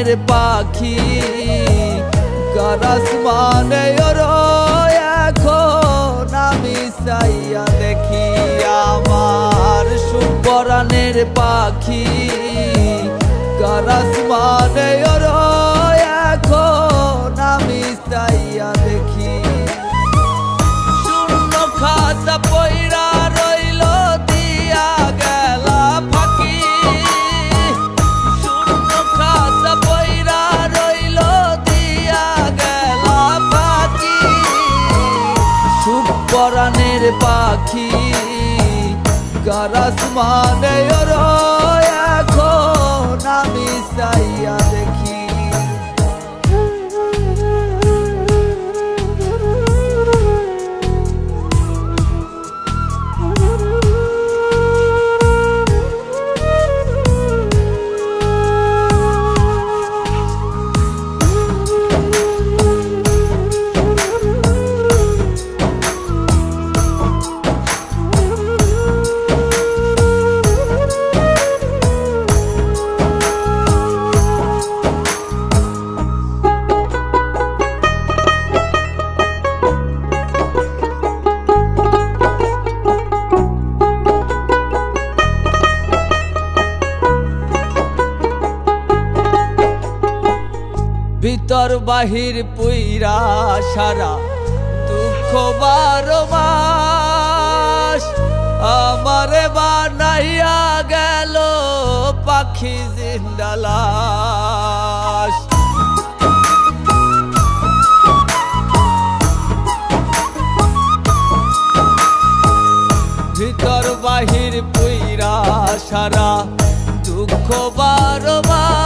প্রাণের পাখি কার আসমানে ওরো এখন আমি চাইয়া দেখি আমার সুপরাণের পাখি কার আসমানে ওরো এখন আমি চাইয়া দেখি শূন্য খাতা পয়রা রইল দিয়া গেলা ফাঁকি শূন্য খাতা পয়রা রইল দিয়া গেলা ফাঁকি সুপরাণের পাখি কার আসমানে ওরো এখন আমি চাইয়া দেখি ভিতর বাহির পুইরা সারা দুঃখ 12 মাস আমারে বানাইয়া গেল পাখি জিন্দা লাশ ভিতর বাহির পুইরা সারা দুঃখ 12 মাস